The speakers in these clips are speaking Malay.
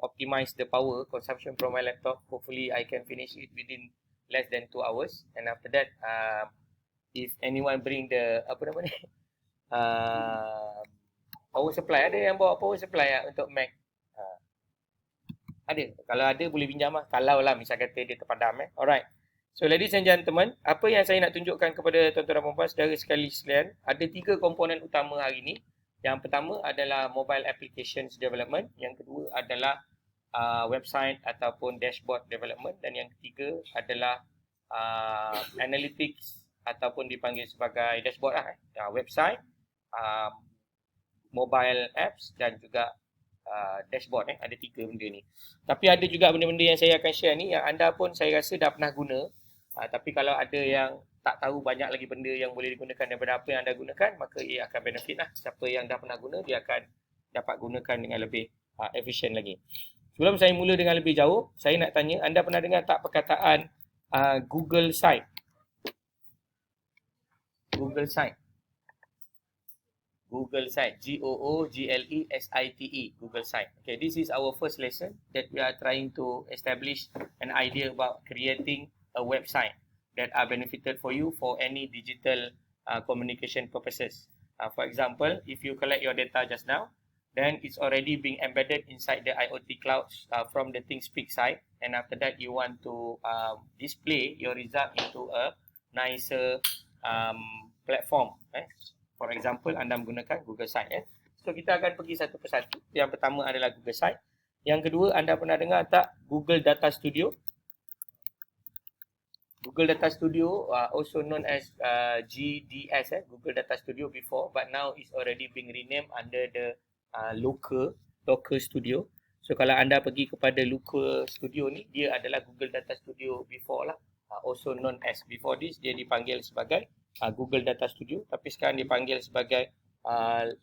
optimize the power consumption from my laptop. Hopefully I can finish it within less than 2 hours. And after that, if anyone bring the apa nama ni power supply, ada yang bawa power supply untuk Mac? Ada. Kalau ada boleh pinjam lah. Kalau lah misal kata dia terpadam. Alright. So ladies and gentlemen, apa yang saya nak tunjukkan kepada tuan-tuan dan puan-puan saudara sekalian, ada 3 komponen utama hari ini. Yang pertama adalah mobile applications development, yang kedua adalah website ataupun dashboard development, dan yang ketiga adalah analytics ataupun dipanggil sebagai dashboard lah, website, mobile apps dan juga dashboard. Ada 3 benda ni. Tapi ada juga benda-benda yang saya akan share ni yang anda pun saya rasa dah pernah guna. Tapi kalau ada yang tak tahu banyak lagi benda yang boleh digunakan daripada apa yang anda gunakan, maka ia akan benefit lah. Siapa yang dah pernah guna, dia akan dapat gunakan dengan lebih efisien lagi. Sebelum saya mula dengan lebih jauh, saya nak tanya, anda pernah dengar tak perkataan Google Site? Google Site. Google Site. Googlesite. Google Site. Okay, this is our first lesson that we are trying to establish an idea about creating a website that are benefited for you for any digital communication purposes. For example, if you collect your data just now, then it's already being embedded inside the IoT clouds from the ThinkSpeak side, and after that you want to display your result into a nicer platform. For example, anda menggunakan Google Site. So kita akan pergi satu persatu. Yang pertama adalah Google Site. Yang kedua, anda pernah dengar tak Google Data Studio? Google Data Studio, also known as GDS, Google Data Studio before, but now it's already being renamed under the Looker Studio. So kalau anda pergi kepada Looker Studio ni, dia adalah Google Data Studio before lah. Also known as, before this dia dipanggil sebagai Google Data Studio, tapi sekarang dipanggil sebagai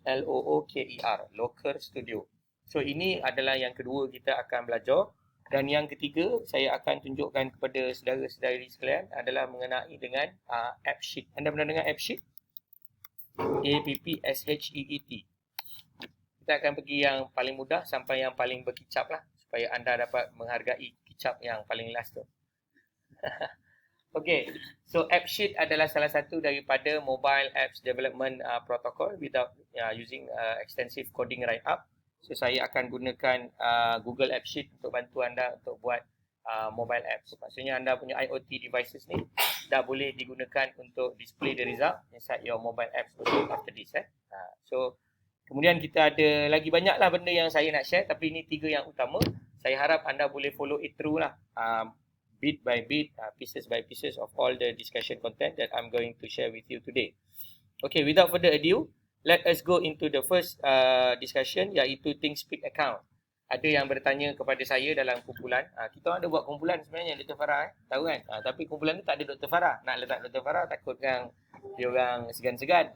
LOOKER, Looker Studio. So ini adalah yang kedua kita akan belajar. Dan yang ketiga, saya akan tunjukkan kepada saudara-saudari sekalian adalah mengenai dengan AppSheet. Anda pernah dengar AppSheet? APPSHEET. Kita akan pergi yang paling mudah sampai yang paling berkicap lah, supaya anda dapat menghargai kicap yang paling last tu. Okay, so AppSheet adalah salah satu daripada mobile apps development protocol without using extensive coding write-up. So saya akan gunakan Google AppSheet untuk bantu anda untuk buat mobile apps. Maksudnya anda punya IoT devices ni dah boleh digunakan untuk display the result inside your mobile apps after this. So kemudian kita ada lagi banyak lah benda yang saya nak share, tapi ini 3 yang utama. Saya harap anda boleh follow it through lah, bit by bit, pieces by pieces of all the discussion content that I'm going to share with you today. Okay, without further ado, let us go into the first discussion, iaitu ThinkSpeak account. Ada yang bertanya kepada saya dalam kumpulan, kita ada buat kumpulan sebenarnya Dr. Farah, tahu kan? Tapi kumpulan ni tak ada Dr. Farah. Nak letak Dr. Farah takut kan dia orang segan-segan.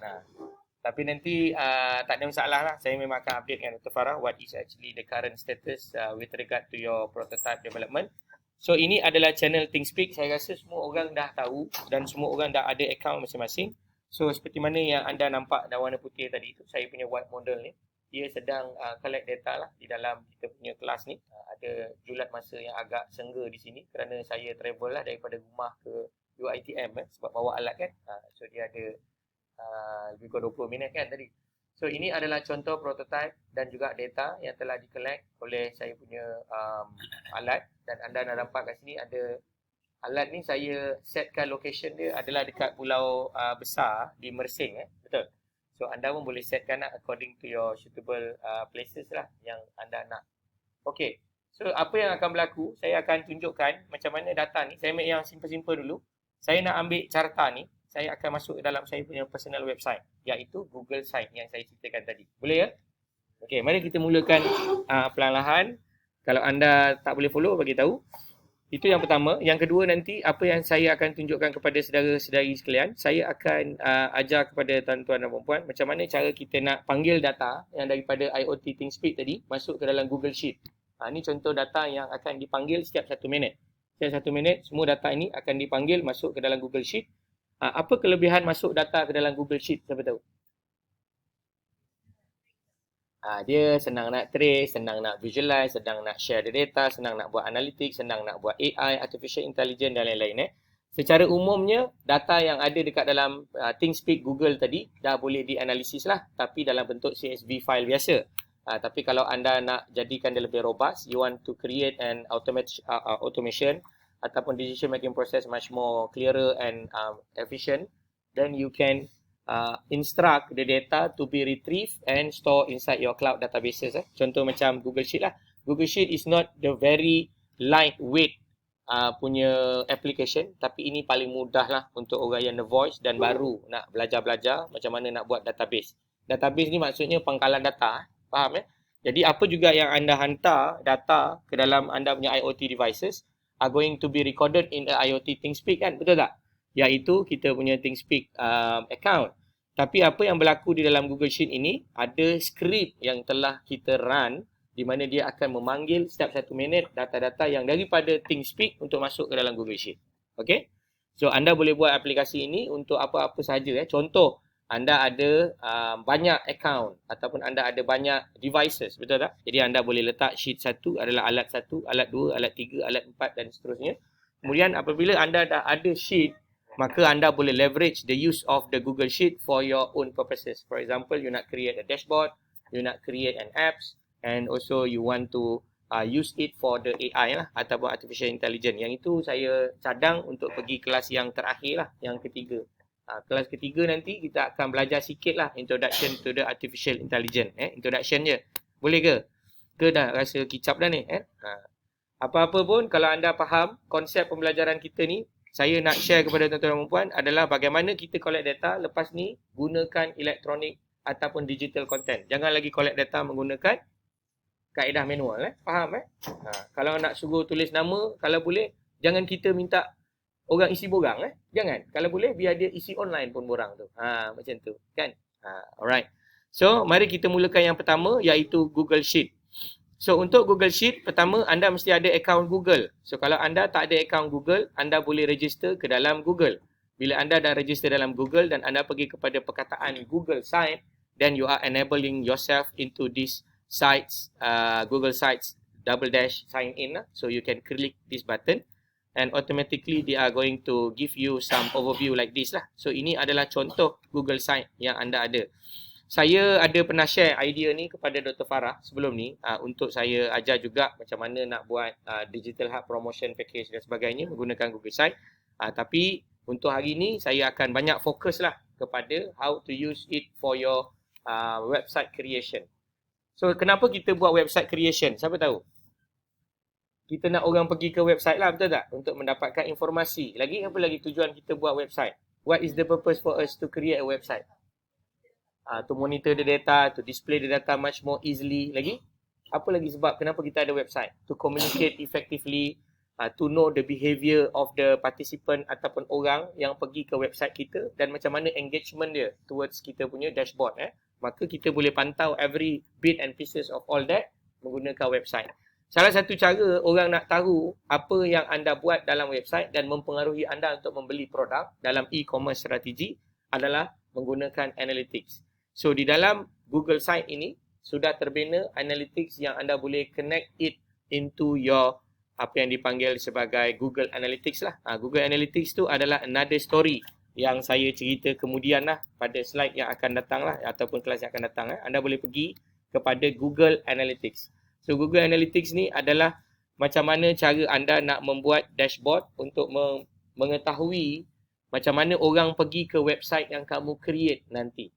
Tapi nanti tak ada masalah lah. Saya memang akan update dengan Dr. Farah what is actually the current status with regard to your prototype development. So ini adalah channel ThinkSpeak. Saya rasa semua orang dah tahu dan semua orang dah ada account masing-masing. So seperti mana yang anda nampak dan warna putih tadi tu, saya punya white model ni, dia sedang collect data lah di dalam kita punya kelas ni. Ada julat masa yang agak sengga di sini kerana saya travel lah daripada rumah ke UiTM sebab bawa alat kan. So dia ada lebih kurang 20 minit kan tadi. So ini adalah contoh prototype dan juga data yang telah di-collect oleh saya punya alat, dan anda nak nampak kat sini ada alat ni. Saya setkan location dia adalah dekat Pulau Besar di Mersing, betul. So anda pun boleh setkan according to your suitable places lah yang anda nak. Okay, so apa yang akan berlaku, saya akan tunjukkan macam mana data ni. Saya ambil yang simple-simple dulu. Saya nak ambil carta ni, saya akan masuk dalam saya punya personal website, iaitu Google Site yang saya ceritakan tadi. Boleh ya? Okay, mari kita mulakan perlahan-lahan. Kalau anda tak boleh follow, bagi tahu. Itu yang pertama. Yang kedua, nanti apa yang saya akan tunjukkan kepada saudara-saudari sekalian, saya akan ajar kepada tuan-tuan dan puan-puan macam mana cara kita nak panggil data yang daripada IoT ThinkSpeak tadi masuk ke dalam Google Sheet. Ini contoh data yang akan dipanggil setiap 1 minit. Setiap 1 minit, semua data ini akan dipanggil masuk ke dalam Google Sheet. Apa kelebihan masuk data ke dalam Google Sheet? Siapa tahu? Dia senang nak trace, senang nak visualize, senang nak share the data, senang nak buat analytics, senang nak buat AI, artificial intelligence dan lain-lain. Secara umumnya, data yang ada dekat dalam ThinkSpeak Google tadi dah boleh dianalisis lah, tapi dalam bentuk CSV file biasa. Tapi kalau anda nak jadikan dia lebih robust, you want to create an automation ataupun decision making process much more clearer and efficient, then you can instruct the data to be retrieved and stored inside your cloud databases. Contoh macam Google Sheet lah. Google Sheet is not the very lightweight punya application, tapi ini paling mudah lah untuk orang yang voice dan baru nak belajar-belajar macam mana nak buat database. Database ni maksudnya pangkalan data, faham ya? Jadi apa juga yang anda hantar data ke dalam anda punya IoT devices are going to be recorded in a IoT ThinkSpeak kan, betul tak? Iaitu kita punya ThinkSpeak account. Tapi apa yang berlaku di dalam Google Sheet ini, ada skrip yang telah kita run di mana dia akan memanggil setiap 1 minit data-data yang daripada ThinkSpeak untuk masuk ke dalam Google Sheet. Okay? So, anda boleh buat aplikasi ini untuk apa-apa sahaja. Contoh, anda ada banyak account ataupun anda ada banyak devices, betul tak? Jadi, anda boleh letak sheet 1 adalah alat 1, alat 2, alat 3, alat 4 dan seterusnya. Kemudian, apabila anda dah ada sheet, maka anda boleh leverage the use of the Google Sheet for your own purposes. For example, you nak create a dashboard, you nak create an apps, and also you want to use it for the AI lah ataupun artificial intelligence. Yang itu saya cadang untuk pergi kelas yang terakhir lah, yang ketiga. Kelas ketiga nanti kita akan belajar sikit lah introduction to the artificial intelligence. Introduction je. Boleh ke? Ke dah rasa kicap dah ni? Apa-apa pun kalau anda faham konsep pembelajaran kita ni, saya nak share kepada tuan-tuan dan puan adalah bagaimana kita collect data, lepas ni gunakan elektronik ataupun digital content. Jangan lagi collect data menggunakan kaedah manual. Faham? Kalau nak suruh tulis nama, kalau boleh, jangan kita minta orang isi borang. Jangan. Kalau boleh, biar dia isi online pun borang tu. Macam tu. Kan? Alright. So, mari kita mulakan yang pertama, iaitu Google Sheet. So, untuk Google Sheet, pertama, anda mesti ada account Google. So, kalau anda tak ada account Google, anda boleh register ke dalam Google. Bila anda dah register dalam Google dan anda pergi kepada perkataan Google Site, then you are enabling yourself into this sites, Google Sites /sign in. So, you can click this button and automatically they are going to give you some overview like this lah. So, ini adalah contoh Google Site yang anda ada. Saya ada pernah share idea ni kepada Dr. Farah sebelum ni untuk saya ajar juga macam mana nak buat digital hub promotion package dan sebagainya menggunakan Google Site. Tapi untuk hari ni saya akan banyak fokus lah kepada how to use it for your website creation. So kenapa kita buat website creation? Siapa tahu? Kita nak orang pergi ke website lah, betul tak? Untuk mendapatkan informasi. Lagi apa lagi tujuan kita buat website? What is the purpose for us to create a website? To monitor the data, to display the data much more easily. Lagi? Apa lagi sebab kenapa kita ada website? To communicate effectively, to know the behavior of the participant ataupun orang yang pergi ke website kita dan macam mana engagement dia towards kita punya dashboard. Maka kita boleh pantau every bit and pieces of all that menggunakan website. Salah satu cara orang nak tahu apa yang anda buat dalam website dan mempengaruhi anda untuk membeli produk dalam e-commerce strategi adalah menggunakan analytics. So, di dalam Google Site ini, sudah terbina analytics yang anda boleh connect it into your, apa yang dipanggil sebagai Google Analytics lah. Google Analytics tu adalah another story yang saya cerita kemudian lah pada slide yang akan datang lah, ataupun kelas yang akan datang. Anda boleh pergi kepada Google Analytics. So, Google Analytics ni adalah macam mana cara anda nak membuat dashboard untuk mengetahui macam mana orang pergi ke website yang kamu create nanti.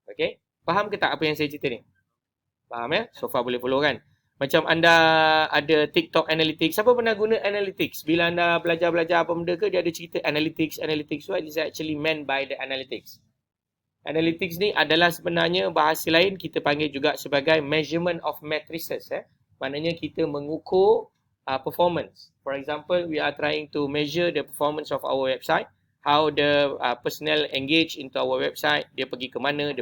Okay? Faham ke tak apa yang saya cerita ni? Faham ya? So far boleh follow kan? Macam anda ada TikTok Analytics. Siapa pernah guna Analytics? Bila anda belajar-belajar apa benda ke, dia ada cerita Analytics. What is actually meant by the Analytics? Analytics ni adalah sebenarnya bahasa lain kita panggil juga sebagai measurement of matrices. Maknanya kita mengukur performance. For example, we are trying to measure the performance of our website. How the personnel engage into our website, dia pergi ke mana,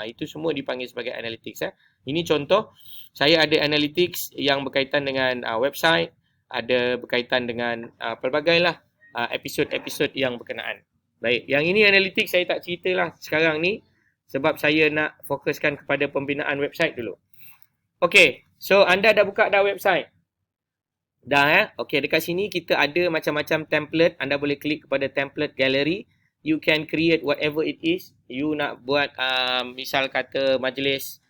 itu semua dipanggil sebagai analytics. Ini contoh, saya ada analytics yang berkaitan dengan website, ada berkaitan dengan pelbagai lah episod-episod yang berkenaan. Baik, yang ini analytics saya tak ceritalah sekarang ni. Sebab saya nak fokuskan kepada pembinaan website dulu. Okay, so anda dah buka dah website? Dah Okay, dekat sini kita ada macam-macam template. Anda boleh klik kepada template gallery. You can create whatever it is. You nak buat misal kata majlis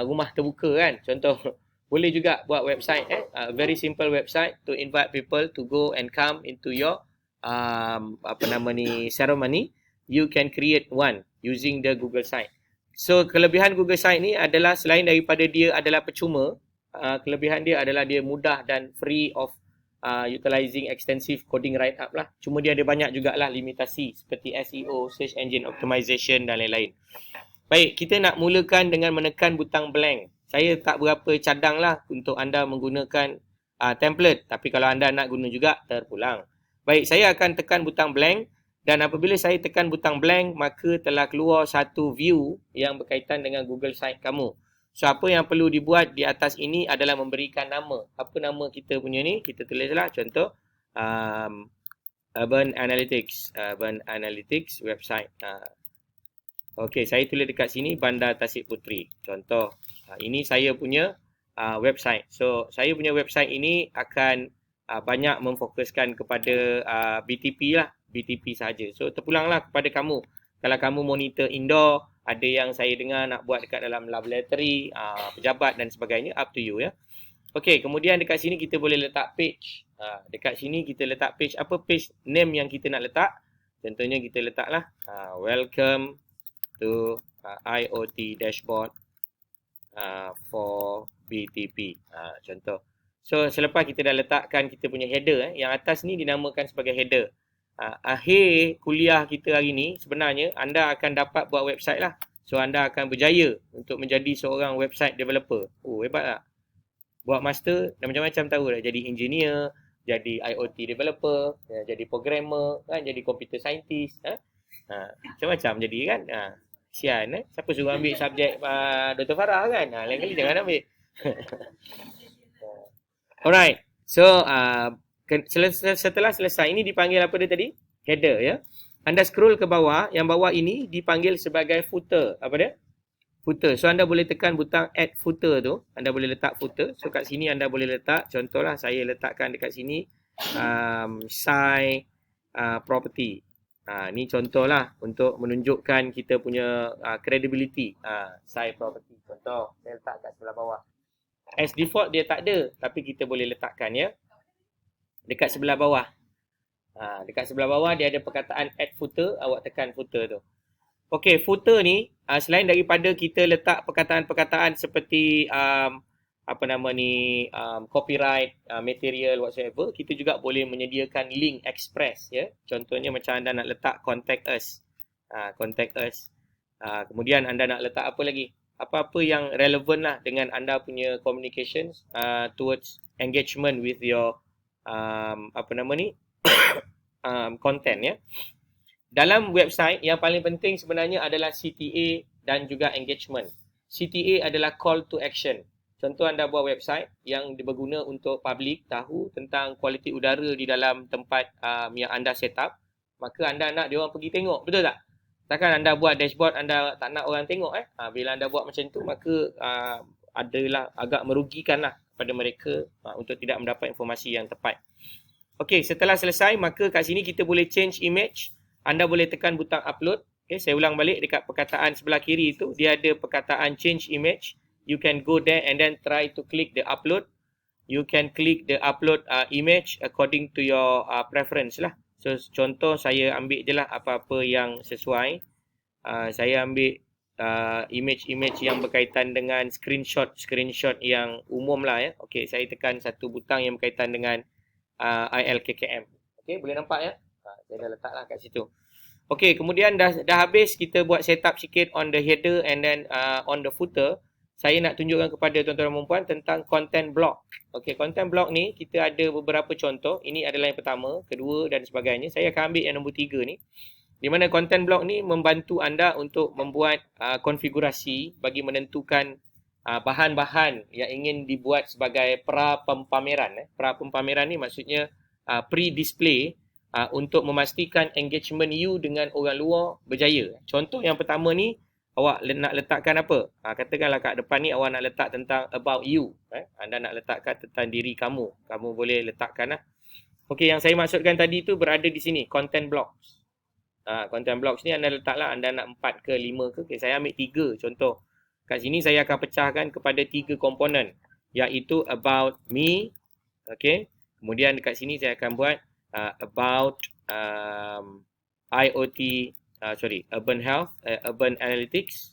rumah terbuka kan. Contoh, boleh juga buat website very simple website to invite people to go and come into your ceremony. You can create one using the Google Site. So kelebihan Google Site ni adalah selain daripada dia adalah percuma, kelebihan dia adalah dia mudah dan free of utilizing extensive coding write-up lah. Cuma dia ada banyak jugalah limitasi seperti SEO, Search Engine Optimization dan lain-lain. Baik, kita nak mulakan dengan menekan butang blank. Saya tak berapa cadang lah untuk anda menggunakan template. Tapi kalau anda nak guna juga, terpulang. Baik, saya akan tekan butang blank. Dan apabila saya tekan butang blank, maka telah keluar satu view yang berkaitan dengan Google Site kamu. So, apa yang perlu dibuat di atas ini adalah memberikan nama. Apa nama kita punya ni? Kita tulislah contoh Urban Analytics website. Okey, saya tulis dekat sini Bandar Tasik Puteri. Contoh, ini saya punya website. So, saya punya website ini akan banyak memfokuskan kepada BTP lah. BTP saja. So, terpulanglah kepada kamu. Kalau kamu monitor indoor, ada yang saya dengar nak buat dekat dalam laboratory, pejabat dan sebagainya, up to you ya. Okey, kemudian dekat sini kita boleh letak page. Dekat sini kita letak page. Apa page name yang kita nak letak? Contohnya kita letaklah welcome to IoT dashboard for BTP. Contoh. So, selepas kita dah letakkan kita punya header, yang atas ni dinamakan sebagai header. Akhir kuliah kita hari ni, sebenarnya anda akan dapat buat website lah. So, anda akan berjaya untuk menjadi seorang website developer. Oh, hebat tak? Buat master, dah macam-macam tahu dah. Jadi engineer, jadi IoT developer, jadi programmer, kan? Jadi computer scientist. Macam-macam jadi kan? Kesian siapa suruh ambil subjek Dr. Farah kan? Lain kali jangan ambil. Alright. So, setelah selesai, ini dipanggil apa dia tadi? Header ya. Anda scroll ke bawah, yang bawah ini dipanggil sebagai footer. Apa dia? Footer. So, anda boleh tekan butang add footer tu. Anda boleh letak footer. So, kat sini anda boleh letak, contohlah saya letakkan dekat sini site property. Ni contohlah untuk menunjukkan kita punya credibility. Site property. Contoh, saya letak kat sebelah bawah. As default dia tak ada, tapi kita boleh letakkan ya. Dekat sebelah bawah. Dekat sebelah bawah dia ada perkataan add footer. Awak tekan footer tu. Okey, footer ni selain daripada kita letak perkataan-perkataan seperti copyright, material whatsoever, kita juga boleh menyediakan link express ya. Contohnya macam anda nak letak contact us. Kemudian anda nak letak apa lagi? Apa-apa yang relevan lah dengan anda punya communications towards engagement with your content ya. Dalam website yang paling penting sebenarnya adalah CTA dan juga engagement. CTA adalah call to action. Contoh anda buat website yang berguna untuk public tahu tentang kualiti udara di dalam tempat yang anda set up, maka anda nak dia orang pergi tengok, betul tak? Takkan anda buat dashboard anda tak nak orang tengok bila anda buat macam tu, maka adalah agak merugikan lah pada mereka untuk tidak mendapat informasi yang tepat. Okey, setelah selesai, maka kat sini kita boleh change image. Anda boleh tekan butang upload. Okey, saya ulang balik dekat perkataan sebelah kiri itu, dia ada perkataan change image. You can go there and then try to click the upload. You can click the upload image according to your preference lah. So, contoh saya ambil je lah apa-apa yang sesuai. Saya ambil image-image yang berkaitan dengan screenshot yang umum lah ya. Okey, saya tekan satu butang yang berkaitan dengan ILKKM. Okey, boleh nampak ya? Saya dah letaklah kat situ. Okey, kemudian dah habis kita buat setup sikit on the header and then on the footer. Saya nak tunjukkan kepada tuan-tuan dan puan tentang content block. Okey, content block ni kita ada beberapa contoh. Ini adalah yang pertama, kedua dan sebagainya. Saya akan ambil yang nombor 3 ni. Di mana content block ni membantu anda untuk membuat konfigurasi bagi menentukan bahan-bahan yang ingin dibuat sebagai pra-pempameran. Pra-pempameran ni maksudnya pre-display untuk memastikan engagement you dengan orang luar berjaya. Contoh yang pertama ni, awak nak letakkan apa? Katakanlah kat depan ni awak nak letak tentang about you. Anda nak letakkan tentang diri kamu. Kamu boleh letakkan lah. Okey, yang saya maksudkan tadi tu berada di sini, content blocks. Content blocks ni anda letaklah, anda nak 4 ke 5 ke. Okay, saya ambil 3 contoh. Kat sini saya akan pecahkan kepada 3 komponen, iaitu about me. Okey. Kemudian dekat sini saya akan buat about IoT, urban health, urban analytics,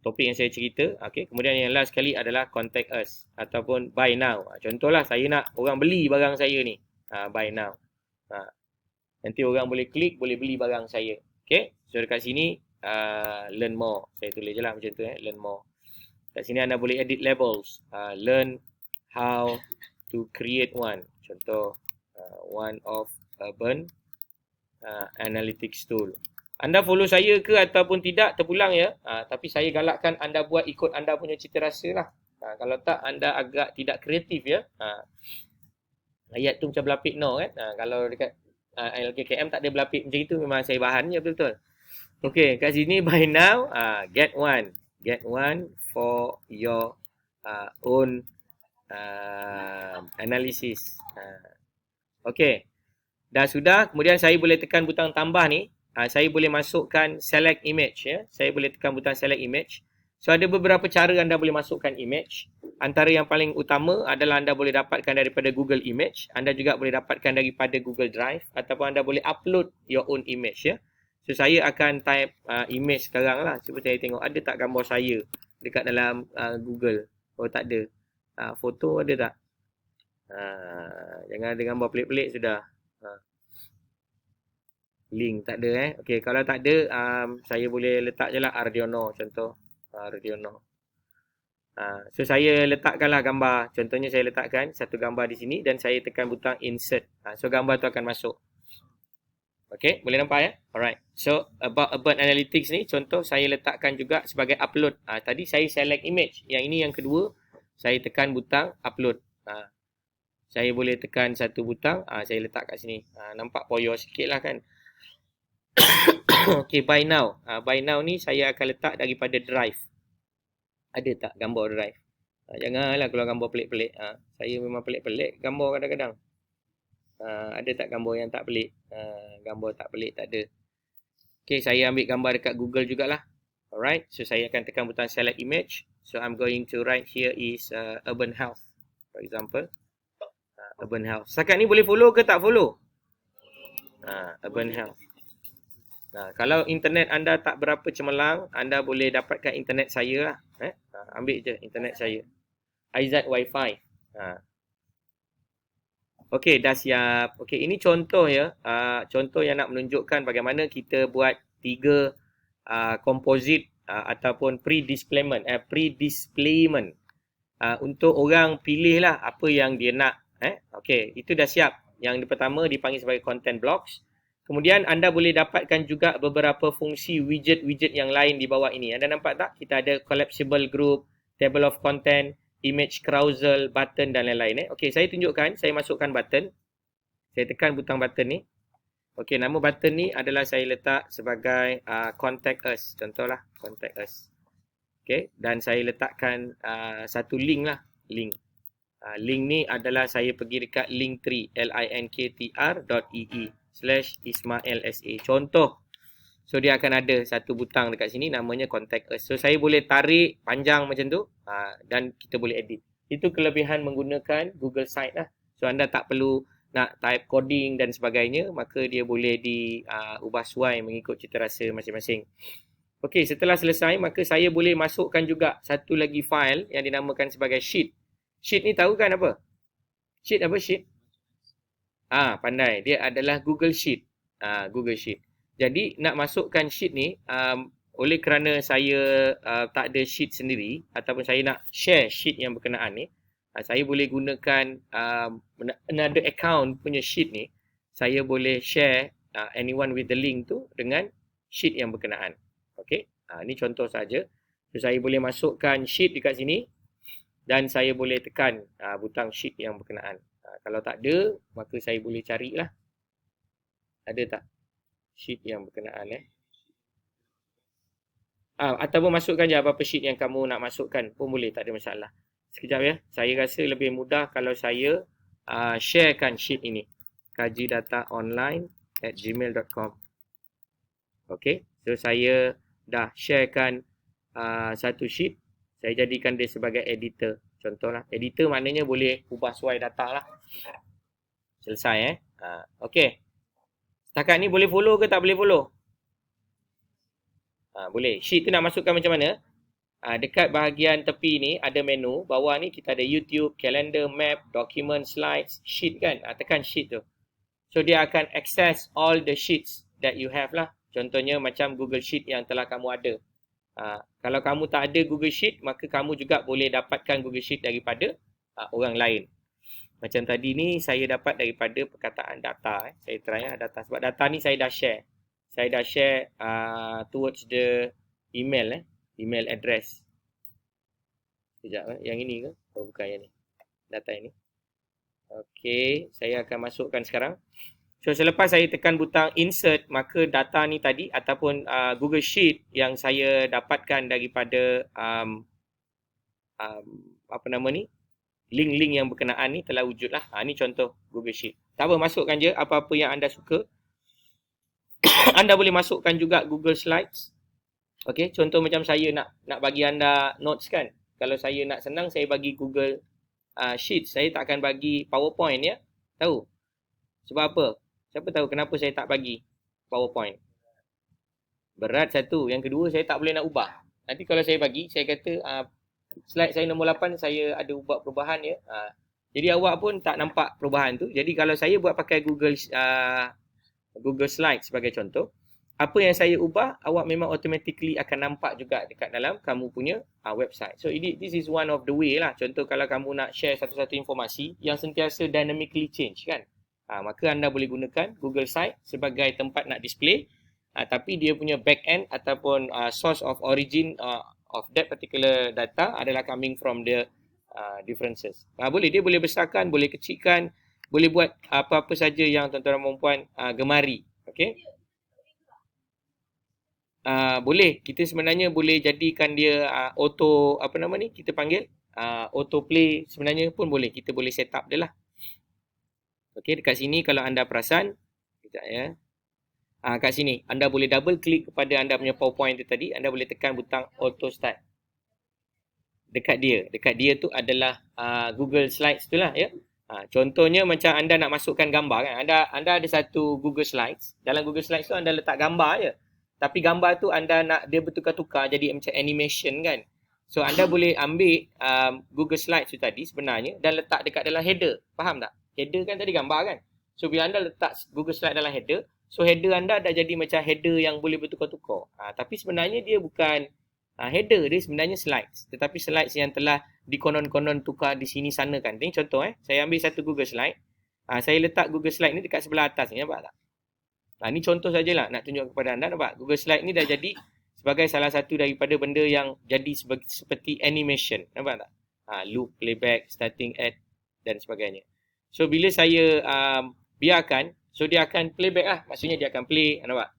topik yang saya cerita. Okey. Kemudian yang last sekali adalah contact us ataupun buy now. Contohlah saya nak orang beli barang saya ni, buy now. Nanti orang boleh klik, boleh beli barang saya. Okay. So dekat sini learn more. Saya tulis je lah macam tu, learn more. Kat sini anda boleh edit labels. Learn how to create one. Contoh, one of urban analytics tool. Anda follow saya ke ataupun tidak, terpulang ya. Tapi saya galakkan anda buat ikut anda punya cita rasa lah. Kalau tak, anda agak tidak kreatif ya. Ayat tu macam berlapik no kan. Kalau dekat LKKM tak ada berlapik macam itu, memang saya bahan je betul-betul. Okey, kat sini by now, get one. Get one for your own analysis. Okey, dah sudah. Kemudian saya boleh tekan butang tambah ni. Saya boleh masukkan select image ya. Saya boleh tekan butang select image. So ada beberapa cara anda boleh masukkan image. Antara yang paling utama adalah anda boleh dapatkan daripada Google Image. Anda juga boleh dapatkan daripada Google Drive. Ataupun anda boleh upload your own image ya. So saya akan type image sekarang lah. Cuba saya tengok ada tak gambar saya dekat dalam Google. Oh tak ada. Foto ada tak? Jangan ada gambar pelik-pelik sudah. Link tak ada Okey, kalau tak ada saya boleh letak je lah Arduino contoh. Arduino. So saya letakkanlah gambar. Contohnya saya letakkan satu gambar di sini dan saya tekan butang insert. So gambar tu akan masuk. Okey, boleh nampak ya? Alright. So about urban analytics ni contoh saya letakkan juga sebagai upload. Tadi saya select image. Yang ini yang kedua, saya tekan butang upload. Saya boleh tekan satu butang, saya letak kat sini. Nampak poyo sikitlah kan. Okey, buy now. Buy now ni saya akan letak daripada drive. Ada tak gambar drive? Janganlah keluar gambar pelik-pelik. Saya memang pelik-pelik gambar kadang-kadang. Ada tak gambar yang tak pelik? Gambar tak pelik tak ada. Okay, saya ambil gambar dekat Google jugalah. Alright, so saya akan tekan butang select image. So I'm going to write here is urban health, for example. Urban health. Setakat ni boleh follow ke tak follow? Urban health. Kalau internet anda tak berapa cemerlang, anda boleh dapatkan internet saya lah. Ambil je internet saya. Aizat Wi-Fi. Okey, dah siap. Okey, ini contoh ya. Contoh yang nak menunjukkan bagaimana kita buat 3 composite ataupun pre-displayment. Untuk orang pilihlah apa yang dia nak. Okey, itu dah siap. Yang pertama dipanggil sebagai content blocks. Kemudian anda boleh dapatkan juga beberapa fungsi widget-widget yang lain di bawah ini. Anda nampak tak? Kita ada collapsible group, table of content, image carousel, button dan lain-lain. Okey, saya tunjukkan. Saya masukkan button. Saya tekan butang button ni. Okey, nama button ni adalah saya letak sebagai contact us. Contohlah, contact us. Okey, dan saya letakkan satu link lah. Link. Link ni adalah saya pergi dekat linktree, linktr.ee/ismailsa. Contoh. So dia akan ada satu butang dekat sini namanya contact us. So saya boleh tarik panjang macam tu dan kita boleh edit. Itu kelebihan menggunakan Google Site lah. So anda tak perlu nak type coding dan sebagainya, maka dia boleh diubah suai mengikut cita rasa masing-masing. Okey, setelah selesai maka saya boleh masukkan juga satu lagi file yang dinamakan sebagai sheet. Sheet ni tahu kan apa? Sheet apa sheet? Pandai. Dia adalah Google Sheet. Google Sheet. Jadi nak masukkan sheet ni, oleh kerana saya tak ada sheet sendiri ataupun saya nak share sheet yang berkenaan ni, saya boleh gunakan another account punya sheet ni. Saya boleh share anyone with the link tu dengan sheet yang berkenaan. Okey. Ini contoh saja. So saya boleh masukkan sheet dekat sini dan saya boleh tekan butang sheet yang berkenaan. Kalau tak ada, maka saya boleh carilah. Ada tak sheet yang berkenaan Ataupun masukkan je apa-apa sheet yang kamu nak masukkan pun boleh, tak ada masalah. Sekejap ya. Saya rasa lebih mudah kalau saya sharekan sheet ini. kajidataonline@gmail.com. Okay. So saya dah sharekan satu sheet. Saya jadikan dia sebagai editor. Contohlah. Editor maknanya boleh ubah suai data lah. Selesai Okay. Setakat ni boleh follow ke tak boleh follow? Boleh. Sheet tu nak masukkan macam mana? Dekat bahagian tepi ni ada menu. Bawah ni kita ada YouTube, calendar, map, document, slides, sheet kan. Tekan sheet tu. So dia akan access all the sheets that you have lah. Contohnya macam Google Sheet yang telah kamu ada. Kalau kamu tak ada Google Sheet, maka kamu juga boleh dapatkan Google Sheet daripada orang lain. Macam tadi ni saya dapat daripada perkataan data. Saya try data. Sebab data ni saya dah share. Saya dah share towards the email email address. Sekejap yang ini ke? Oh bukan yang ni. Data ini. Okey, saya akan masukkan sekarang. So selepas saya tekan butang insert, maka data ni tadi ataupun Google Sheet yang saya dapatkan daripada apa nama ni? Link-link yang berkenaan ni telah wujud lah. Ni contoh Google Sheet. Tak apa, masukkan je apa-apa yang anda suka. Anda boleh masukkan juga Google Slides. Okey, contoh macam saya nak bagi anda notes kan. Kalau saya nak senang, saya bagi Google Sheets. Saya tak akan bagi PowerPoint ya. Tahu? Sebab apa? Siapa tahu kenapa saya tak bagi PowerPoint? Berat satu. Yang kedua, saya tak boleh nak ubah. Nanti kalau saya bagi, saya kata slide saya nombor 8 saya ada buat perubahan ya. Jadi awak pun tak nampak perubahan tu. Jadi kalau saya buat pakai Google Slides sebagai contoh, apa yang saya ubah, awak memang automatically akan nampak juga dekat dalam kamu punya website. So this is one of the way lah. Contoh kalau kamu nak share satu-satu informasi yang sentiasa dynamically change kan. Maka anda boleh gunakan Google Site sebagai tempat nak display. Tapi dia punya back end ataupun source of origin of that particular data adalah coming from the differences. Dia boleh besarkan, boleh kecilkan, boleh buat apa-apa saja yang tuan-tuan dan puan-puan gemari. Okey. Boleh, kita sebenarnya boleh jadikan dia auto kita panggil auto play sebenarnya pun boleh. Kita boleh set up dia lah. Okey, dekat sini kalau anda perasan, sekejap ya. Kat sini anda boleh double klik kepada anda punya PowerPoint tu tadi, anda boleh tekan butang auto start. Dekat dia tu adalah Google Slides tu lah ya. Contohnya macam anda nak masukkan gambar kan. Anda ada satu Google Slides. Dalam Google Slides tu anda letak gambar je. Tapi gambar tu anda nak dia bertukar-tukar jadi macam animation kan. So anda boleh ambil Google Slides tu tadi sebenarnya dan letak dekat dalam header. Faham tak? Header kan tadi gambar kan. So bila anda letak Google Slides dalam header, so header anda dah jadi macam header yang boleh bertukar-tukar. Tapi sebenarnya dia bukan header, dia sebenarnya slides. Tetapi slides yang telah dikonon-konon tukar di sini sana kan. Ini contoh saya ambil satu Google Slide. Saya letak Google Slide ni dekat sebelah atas ni, nampak tak? Ni contoh sajalah nak tunjuk kepada anda, nampak? Google Slide ni dah jadi sebagai salah satu daripada benda yang jadi seperti animation, nampak tak? Loop, playback, starting ad dan sebagainya. So bila saya biarkan, so dia akan playback lah. Maksudnya dia akan play, nampak?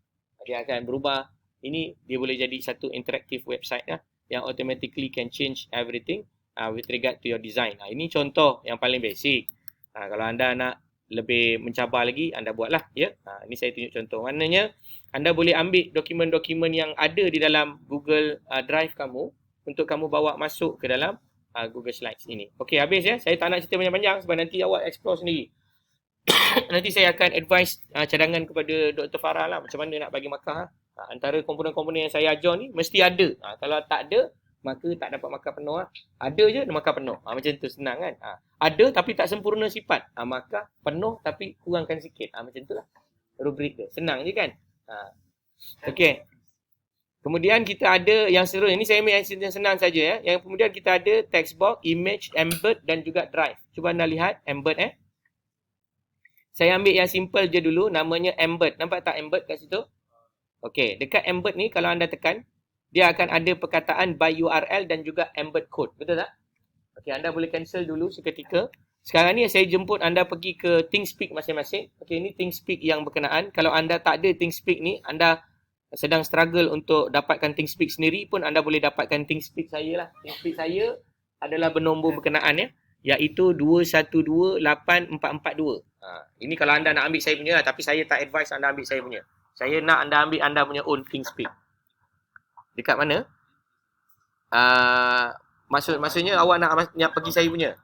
Dia akan berubah. Ini dia boleh jadi satu interactive website lah yang automatically can change everything with regard to your design. Ini contoh yang paling basic. Kalau anda nak lebih mencabar lagi, anda buatlah ya. Ini saya tunjuk contoh. Maknanya anda boleh ambil dokumen-dokumen yang ada di dalam Google Drive kamu untuk kamu bawa masuk ke dalam Google Slides ini. Okey, habis ya. Saya tak nak cerita panjang-panjang sebab nanti awak explore sendiri. Nanti saya akan advise cadangan kepada Dr. Farah lah macam mana nak bagi markah. Antara komponen-komponen yang saya ajar ni mesti ada. Kalau tak ada, maka tak dapat markah penuh. Ada je, markah penuh. Macam tu, senang kan. Ada tapi tak sempurna sifat. Markah penuh tapi kurangkan sikit. Macam tu lah rubrik dia. Senang je kan. Okey. Kemudian kita ada yang seterusnya. Ini saya ambil yang senang saja ya. Yang kemudian kita ada text box, image, embed dan juga drive. Cuba anda lihat embed Saya ambil yang simple je dulu. Namanya embed. Nampak tak embed kat situ? Okey, dekat embed ni kalau anda tekan, dia akan ada perkataan by URL dan juga embed code. Betul tak? Okey, anda boleh cancel dulu seketika. Sekarang ni saya jemput anda pergi ke ThinkSpeak masing-masing. Okey, ini ThinkSpeak yang berkenaan. Kalau anda tak ada ThinkSpeak ni, anda sedang struggle untuk dapatkan ThinkSpeak sendiri pun anda boleh dapatkan ThinkSpeak saya lah. ThinkSpeak saya adalah bernombor berkenaan ya, iaitu 21284442. Ini kalau anda nak ambil saya punya lah, tapi saya tak advise anda ambil saya punya. Saya nak anda ambil anda punya own ThinkSpeak. Dekat mana? Maksudnya awak nak pergi saya punya.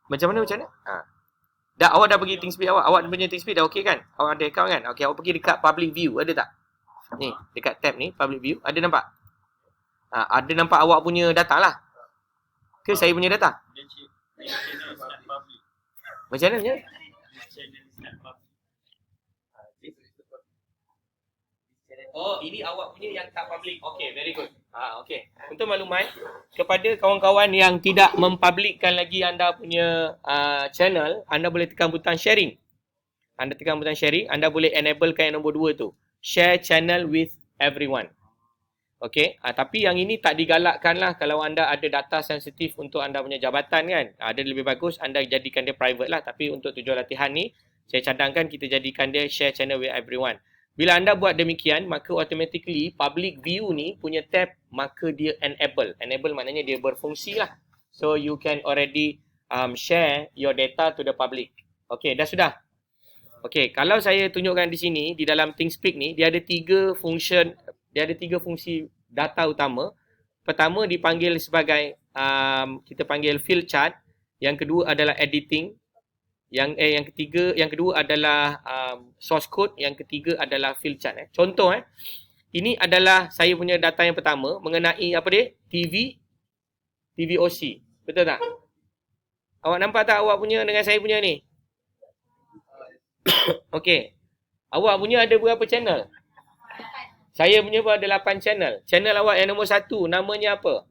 Macam mana? Dah, awak dah pergi ThinkSpeak awak. Awak punya ThinkSpeak dah okey kan? Awak ada account kan? Okey, awak pergi dekat public view. Ada tak? Ni, dekat tab ni, public view. Ada nampak? Ada nampak awak punya data lah. Ke saya punya data? Macam mana? Oh, ini awak punya yang tak public. Okey, very good. Okey. Untuk makluman kepada kawan-kawan yang tidak mempublikkan lagi anda punya channel, anda boleh tekan butang sharing. Anda tekan butang sharing, anda boleh enablekan yang nombor 2 tu. Share channel with everyone. Okey, tapi yang ini tak digalakkan lah kalau anda ada data sensitif untuk anda punya jabatan kan. Ada lebih bagus anda jadikan dia private lah. Tapi untuk tujuan latihan ni, saya cadangkan kita jadikan dia share channel with everyone. Bila anda buat demikian, maka automatically public view ni punya tab, maka dia enable. Enable maknanya dia berfungsi lah. So you can already share your data to the public. Okey, dah sudah? Okey, kalau saya tunjukkan di sini, di dalam ThinkSpeak ni, dia ada 3 fungsi data utama. Pertama dipanggil sebagai, kita panggil field chart. Yang kedua adalah editing. Yang kedua adalah source code, yang ketiga adalah field chart. Contoh ini adalah saya punya data yang pertama mengenai apa dia? TVOC. Betul tak? Awak nampak tak awak punya dengan saya punya ni? Okey. Awak punya ada berapa channel? Saya punya pun ada 8 channel. Channel awak yang nombor 1 namanya apa?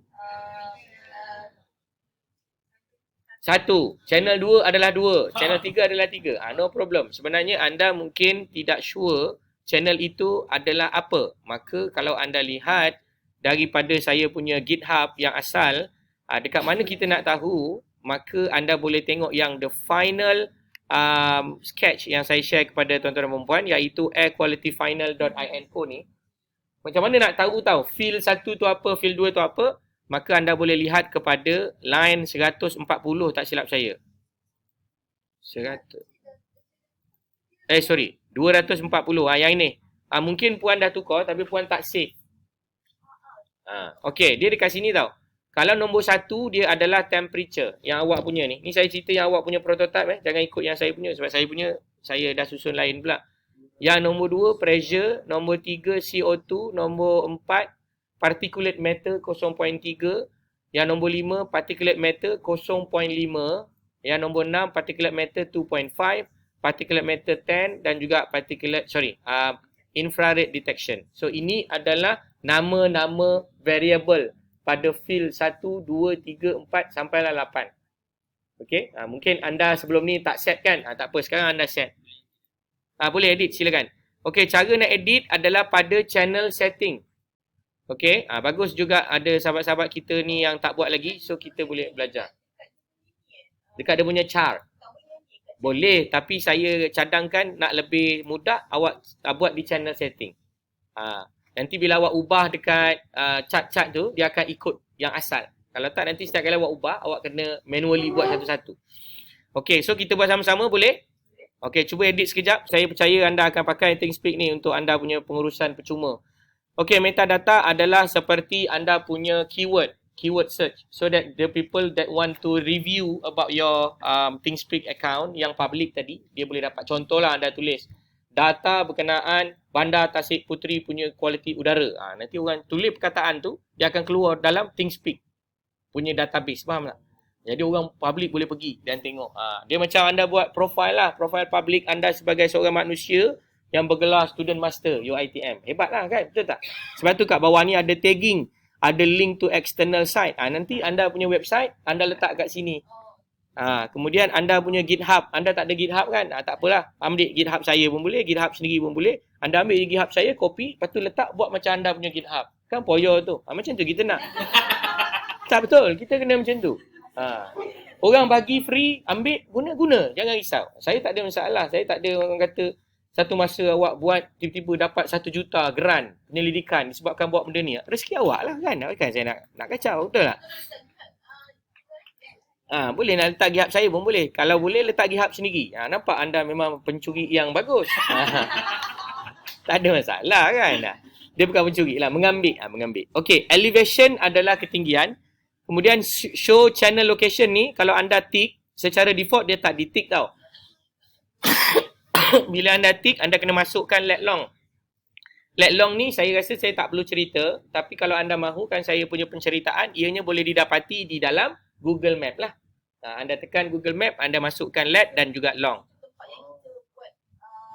1. Channel 2 adalah 2. Channel 3 adalah 3. No problem. Sebenarnya anda mungkin tidak sure channel itu adalah apa. Maka kalau anda lihat daripada saya punya GitHub yang asal, dekat mana kita nak tahu, maka anda boleh tengok yang the final sketch yang saya share kepada tuan-tuan dan puan-puan, iaitu airqualityfinal.info ni. Macam mana nak tahu field 1 tu apa, field 2 tu apa? Maka anda boleh lihat kepada line 140, tak silap saya. 240. Yang ini. Mungkin puan dah tukar tapi puan tak save. Okey, dia dekat sini tau. Kalau nombor 1 dia adalah temperature yang awak punya ni. Ni saya cerita yang awak punya prototype Jangan ikut yang saya punya sebab saya punya saya dah susun lain pula. Yang nombor 2 pressure, nombor 3 CO2, nombor 4 particulate matter 0.3, yang nombor 5 particulate matter 0.5, yang nombor 6 particulate matter 2.5, particulate matter 10 dan juga infrared detection. So ini adalah nama-nama variable pada field 1, 2, 3, 4 sampailah 8. Okey, mungkin anda sebelum ni tak set kan? Tak apa, sekarang anda set. Boleh edit, silakan. Okey, cara nak edit adalah pada channel setting. Okey, bagus juga ada sahabat-sahabat kita ni yang tak buat lagi. So, kita boleh belajar. Dekat dia punya chart. Boleh, tapi saya cadangkan nak lebih mudah, awak buat di channel setting. Nanti bila awak ubah dekat chart-chart tu, dia akan ikut yang asal. Kalau tak, nanti setiap kali awak ubah, awak kena manually buat satu-satu. Okey, so kita buat sama-sama, boleh? Okey, cuba edit sekejap. Saya percaya anda akan pakai ThinkSpeak ni untuk anda punya pengurusan percuma. Okey, metadata adalah seperti anda punya keyword search. So that the people that want to review about your ThinkSpeak account yang public tadi, dia boleh dapat. Contohlah anda tulis data berkenaan Bandar Tasik Puteri punya kualiti udara. Nanti orang tulis perkataan tu, dia akan keluar dalam ThinkSpeak punya database. Faham tak? Jadi orang public boleh pergi dan tengok. Dia macam anda buat profile lah. Profile public anda sebagai seorang manusia yang bergelar student master UiTM. Hebat lah kan? Betul tak? Sebab tu kat bawah ni ada tagging. Ada link to external site. Nanti anda punya website, anda letak kat sini. Kemudian anda punya GitHub. Anda tak ada GitHub kan? Tak apalah. Ambil GitHub saya pun boleh. GitHub sendiri pun boleh. Anda ambil GitHub saya, copy. Lepas tu letak buat macam anda punya GitHub. Kan poyo tu. Macam tu kita nak. Tak betul. Kita kena macam tu. Orang bagi free, ambil, guna-guna. Jangan risau. Saya tak ada masalah. Saya tak ada orang kata satu masa awak buat tiba-tiba dapat 1 juta grant penyelidikan disebabkan buat benda ni, rezeki awak lah kan. Kan saya nak kacau, betul tak? Boleh nak letak GitHub saya pun boleh. Kalau boleh letak GitHub sendiri. Nampak anda memang pencuri yang bagus. Tak ada masalah kan. Dia bukan pencuri lah, mengambil. Okey, elevation adalah ketinggian. Kemudian show channel location ni, kalau anda tick, secara default dia tak di-tick tau. Bila anda tick, anda kena masukkan let long. Let long ni saya rasa saya tak perlu cerita. Tapi kalau anda mahukan saya punya penceritaan, ianya boleh didapati di dalam Google Map lah. Anda tekan Google Map, anda masukkan let dan juga long.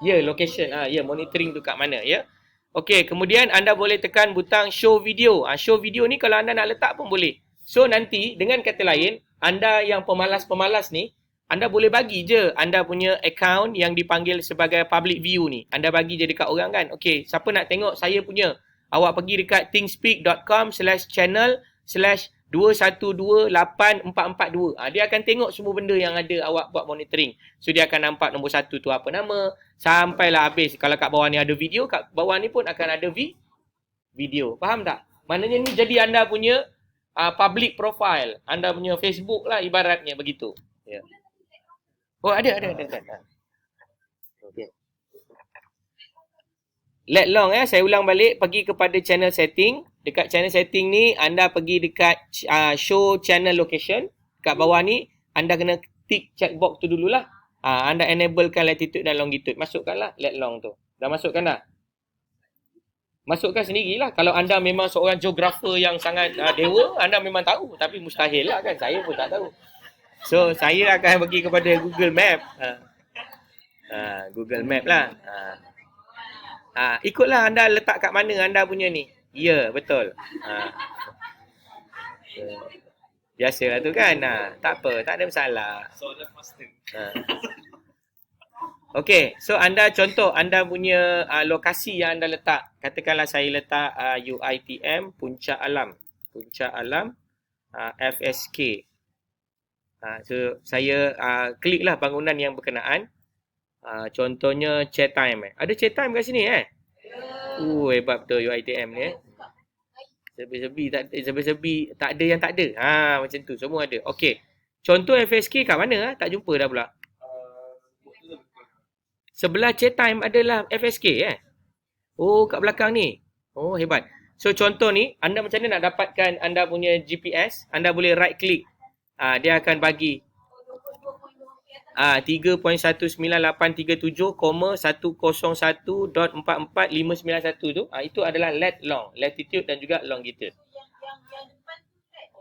Ya, location. Monitoring tu kat mana ya. Okey, kemudian anda boleh tekan butang show video. Show video ni kalau anda nak letak pun boleh. So nanti dengan kata lain, anda yang pemalas-pemalas ni, anda boleh bagi je anda punya account yang dipanggil sebagai public view ni. Anda bagi je dekat orang kan. Okey, siapa nak tengok saya punya? Awak pergi dekat thingspeak.com/channel/212842. Dia akan tengok semua benda yang ada awak buat monitoring. So dia akan nampak nombor 1 tu apa nama, sampailah habis. Kalau kat bawah ni ada video, kat bawah ni pun akan ada video. Faham tak? Maknanya ni jadi anda punya public profile. Anda punya Facebook lah ibaratnya begitu. Ya. Oh ada. Okey. Let long saya ulang balik, pergi kepada channel setting. Dekat channel setting ni anda pergi dekat show channel location. Kat bawah ni anda kena tick checkbox tu dululah. Anda enablekan latitude dan longitude. Masukkanlah let long tu. Dah masukkan dah? Masukkan sendirilah. Kalau anda memang seorang geografer yang sangat dewa, anda memang tahu. Tapi mustahil lah kan. Saya pun tak tahu. So, saya akan pergi kepada Google Map. Google Map lah. Ikutlah anda letak kat mana anda punya ni. Ya, betul. Biasalah tu kan. Tak apa, tak ada masalah. Okey, so anda contoh anda punya lokasi yang anda letak. Katakanlah saya letak UiTM Puncak Alam. FSK. So saya kliklah bangunan yang berkenaan. Contohnya chair time. Ada chair time kat sini hebat betul UiTM ni Sebi-sebi tak ada yang tak ada. Macam tu semua ada. Okey. Contoh FSK kat mana tak jumpa dah pula. Sebelah chair time adalah FSK kat belakang ni. Oh hebat. So contoh ni anda macam mana nak dapatkan anda punya GPS? Anda boleh right click. Dia akan bagi 3.19837,101.44.591 tu. Itu adalah let long, latitude dan juga longitude.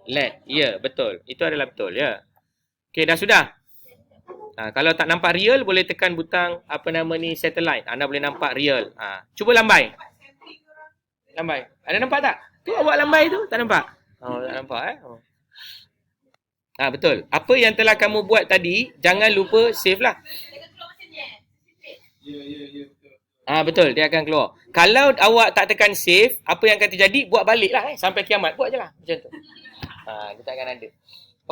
Let, ya betul. Itu adalah betul ya. Okey, dah sudah. Kalau tak nampak real, boleh tekan butang satellite. Anda boleh nampak real. Cuba lambai. Ada nampak tak? Tu awak lambai tu, tak nampak? Tak nampak betul. Apa yang telah kamu buat tadi, jangan lupa save lah. Betul, dia akan keluar. Kalau awak tak tekan save, apa yang akan terjadi? Buat balik lah sampai kiamat. Buat je lah. Macam tu. Dia tak akan ada.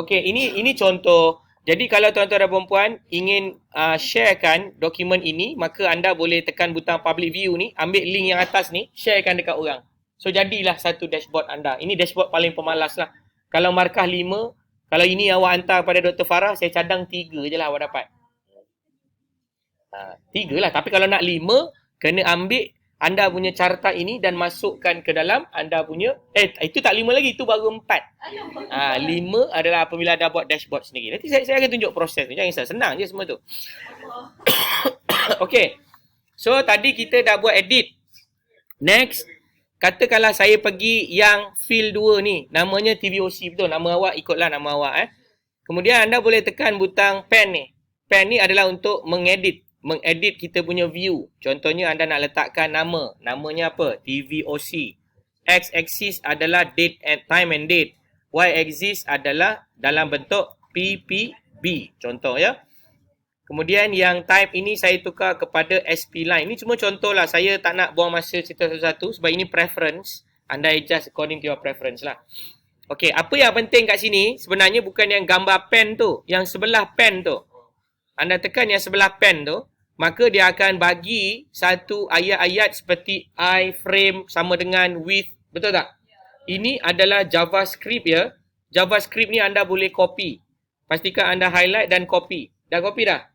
Okey, ini contoh. Jadi kalau tuan-tuan dan puan ingin sharekan dokumen ini, maka anda boleh tekan butang public view ni, ambil link yang atas ni, sharekan dekat orang. So jadilah satu dashboard anda. Ini dashboard paling pemalas lah. Kalau markah 5, kalau ini awak hantar pada Dr. Farah, saya cadang 3 je lah awak dapat. 3 lah. Tapi kalau nak 5, kena ambil anda punya carta ini dan masukkan ke dalam anda punya. Itu tak 5 lagi. Itu baru 4. 5 adalah apabila anda buat dashboard sendiri. Nanti saya akan tunjuk proses tu. Jangan risau. Senang je semua tu. Okay. So, tadi kita dah buat edit. Next. Katakanlah saya pergi yang field 2 ni. Namanya TVOC betul. Nama awak ikutlah nama awak. Kemudian anda boleh tekan butang pen ni. Pen ni adalah untuk mengedit kita punya view. Contohnya anda nak letakkan nama. Namanya apa? TVOC. X-axis adalah date and time and date. Y-axis adalah dalam bentuk PPB. Contoh ya. Kemudian yang type ini saya tukar kepada SP line. Ini cuma contoh lah. Saya tak nak buang masa cerita satu-satu sebab ini preference. Anda adjust according to your preference lah. Okey, apa yang penting kat sini sebenarnya bukan yang gambar pen tu. Yang sebelah pen tu. Anda tekan yang sebelah pen tu. maka dia akan bagi satu ayat-ayat seperti I frame sama dengan with. Betul tak? Ini adalah JavaScript ya. JavaScript ni anda boleh copy. Pastikan anda highlight dan copy. Dah copy dah?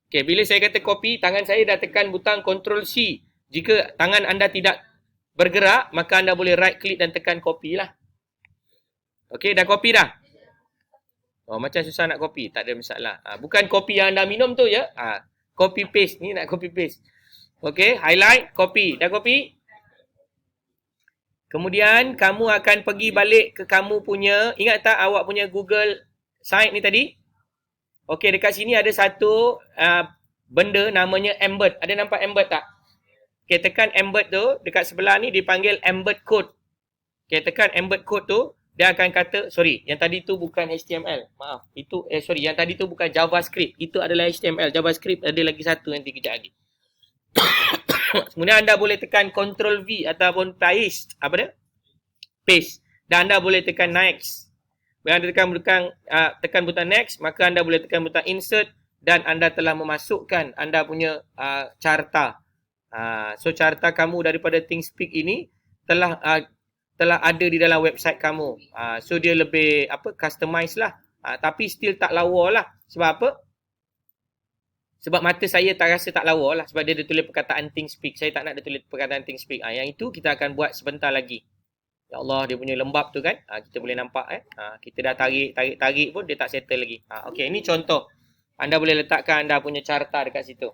Okay, bila saya kata copy, tangan saya dah tekan butang Ctrl C. Jika tangan anda tidak bergerak, maka anda boleh right click dan tekan copy lah. Okay, dah copy dah? Oh, macam susah nak copy. Tak ada masalah. Bukan copy yang anda minum tu ya. Copy paste. Ni nak copy paste. Okay, highlight, copy. Dah copy? Kemudian, kamu akan pergi balik ke kamu punya, ingat tak awak punya Google site ni tadi? Okay, dekat sini ada satu benda namanya embed. Ada nampak embed tak? Okay, tekan embed tu. Dekat sebelah ni dipanggil embed code. Okay, tekan embed code tu. Dia akan kata, sorry, yang tadi tu bukan HTML. Maaf, itu, yang tadi tu bukan JavaScript. Itu adalah HTML. JavaScript ada lagi satu nanti kejap lagi. Kemudian anda boleh tekan Ctrl V ataupun paste. Apa dia? Paste. Dan anda boleh tekan next. Bila anda tekan butang next, maka anda boleh tekan butang insert dan anda telah memasukkan anda punya carta. So carta kamu daripada ThinkSpeak ini telah ada di dalam website kamu. So dia lebih customize lah. Tapi still tak lawa lah. Sebab apa? Sebab mata saya tak rasa tak lawa lah. Sebab dia tulis perkataan ThinkSpeak. Saya tak nak dia tulis perkataan ThinkSpeak. Yang itu kita akan buat sebentar lagi. Ya Allah, dia punya lembab tu kan. Kita boleh nampak kita dah tarik pun dia tak settle lagi. Okay, ini contoh. Anda boleh letakkan anda punya carta dekat situ.